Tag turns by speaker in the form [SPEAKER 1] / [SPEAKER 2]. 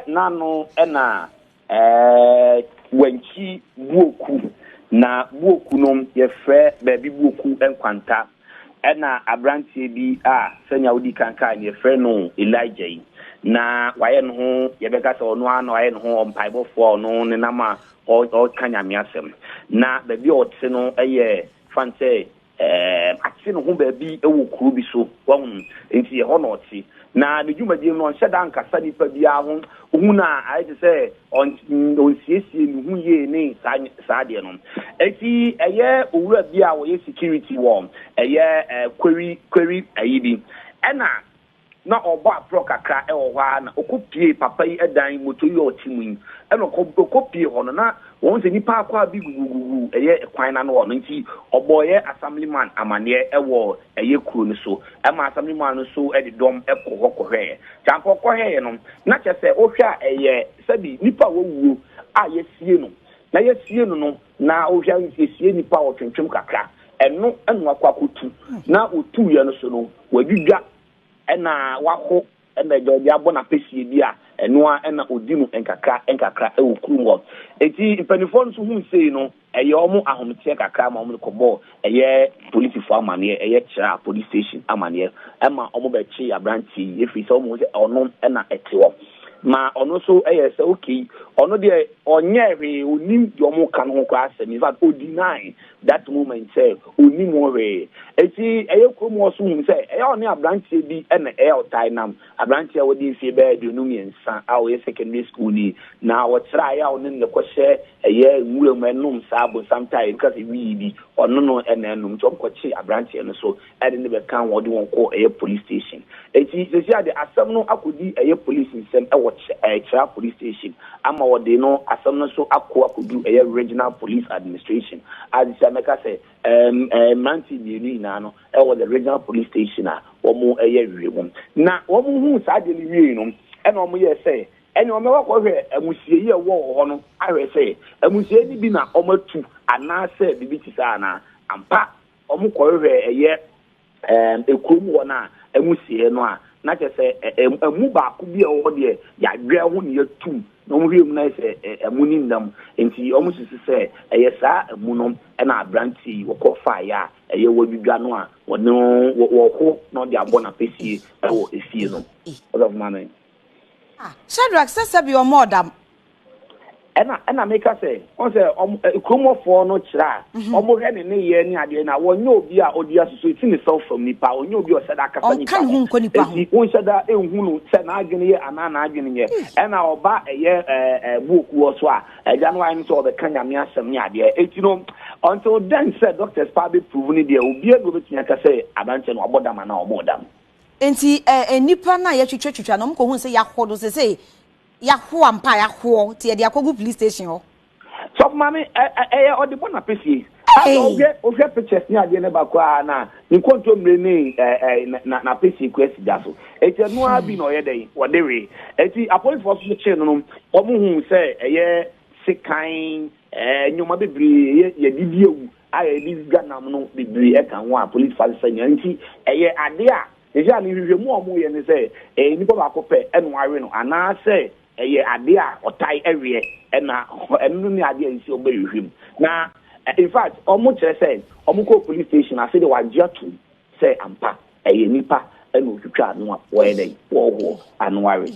[SPEAKER 1] nano ena Wenchi buoku na buoku nom ye frɛ baby buoku enkwanta ena abrantie bi a senya odi kanka ye frɛ no Elijah na waye no ho ye beka sɛ ono ano waye no ho mpaibofo no ne nama o kanyame asɛm na baby ɔte no fan sɛ ate no ho baby ewo kuru bi so wɔn enti ye ho no ɔte na ne dwumadie no nhyɛ da nkasa nipa bia ho hu na ayɛ sɛ on siesie ne hu ye ne saa de no eti owura bia wo security wɔ query ayibi ɛna na ɔbɔ apro kakra ɛwɔ hɔ na okopie papa yi ɛdan moto yi ɔtimu yi ɛna okopie hɔ no na wɔn sɛ nipa akwa bi gugugu kwan na no wɔ no nti ɔbɔyɛ assemblyman amaneɛ ɛwɔ kuro no so ɛma assemblyman no so ɛde dɔm ɛkɔ hɔ kɔhwɛ tampo kɔhwɛ no na kyɛ sɛ ohwɛ a sɛbi nipa wɔwuo a yɛsie no na yɛsie no na ohwɛ yɛsie nipa ɔtwentwem kakra ɛno akwakotu na otu yɛ no so no wadwidwa ɛna wako ɛna jɔdi abɔ na pesie bi a ɛnoa ɛna odi no nkakra ɛwɔ kurum hɔ eti mpanifo nso hu sei no ɔmo ahomteɛ kakra ma ɔmo kɔbɔ polisifo amaneɛ kyerɛ police station amaneɛ ɛma ɔmo bɛkye abranti efi sɛ ɔmo sɛ ɔno ɛna ɛte hɔ ma ɔno so sɛ okay ɔno deɛ ɔnyɛ hwee onim deɛ ɔmo ka no ho koraa asɛm in fact deny that moment sɛ onim ho hwee eti kurom hɔ so hu sɛ ɔne abranteɛ bi ɛna ɔtae nam abranteɛ wɔde mfie bɛyɛ aduonu mmiɛnsa a ɔyɛ secondary school ni na wɔkyerɛ ɔne ne kɔhyɛ nwura mu ɛnom saa bonsam tae because wi bi ɔno no ɛna ɛnom nti ɔmkɔkye abranteɛ no so ɛde ne bɛka wɔde wɔn kɔ police station eti sɛsi ade asɛm no akɔdi police nsɛm ɛwɔ kyerɛ police station ama wɔde no asɛm no so akɔdu regional police administration as sɛ mɛka sɛ manti mmienu nyinaa no ɛwɔ the regional police station a wɔn wie mu na wɔn hu saa de no wie no ɛna wɔn yɛ sɛ ɛna wɔn wakɔhwɛ amusie yi ɛwɔ hɔ no ahwɛ sɛ amusie ni bi na wɔn atu anaasɛ bibi ti saa na ampa wɔn kɔhwɛ ekurom hɔ na amusie no a na kyerɛ sɛ emu baako bi a ɛwɔ deɛ yadwɛ ho ne yɛtum na wɔn hwɛ mu na sɛ emu ni nam nti wɔn sisi sɛ saa emu no ɛna abranti wɔkɔ faeɛ a wɔdwidwa no a wɔho na ɔde abɔ na pesie ɛwɔ efie no ɔdɔfo maame.
[SPEAKER 2] Shadrach sɛ bi ɔmo ɔdam.
[SPEAKER 1] ɛna meka sɛ ɔn sɛ kuromɔfoɔ no kyerɛ a ɔmo hwɛ ne yɛ ne adeɛ na wɔnyɛ obi a ɔde asoso eti ne self from nipa ɔnyɛ obi ɔhyɛ da akasa nipa
[SPEAKER 2] ɔnka ne ho nkɔ nipa ho
[SPEAKER 1] ɔnhyɛ da ehu no sɛ n'adwene yɛ anaa n'adwene yɛ ɛna ɔba buokuo so a ɛgya no ayɛ sɛ ɔbɛka nyame asɛm ne adeɛ eti no until then sɛ doctors pa be prove ne deɛ obiara do betumi aka sɛ abankyɛ no abɔ dam anaa ɔmo dam
[SPEAKER 2] enti nipa na yɛtwitwa na ɔmo kɔ hu sɛ yakɔ do sɛ yaho ampa yaho tie de akogu police station ho
[SPEAKER 1] so mami odi bona pesie o pictures ni ade ne bakwa na nkonto mre ni na pesie kwesi da so eti no abi na oyɛ dɛn wɔde we eti police force no che no ɔmo hu sɛ Sh0cking nyoma bebre ye didi ewu a ye di ganam no bebre e kan ho a police force sanya nti ade a eja ni hwehwɛ mu ɔmo ye ne sɛ nipa ba ko pɛ ɛno awe no ana sɛ ade a ɔtai ɛwɛ ɛna ɛno ne ade a nsi ɔbɛhwehwem na in fact ɔmo kyerɛ sɛ ɔmo kɔ police station ase de wagye to sɛ ampa nipa ɛna otwitwa ano a wɔyɛ dɛ wɔwɔ ano awe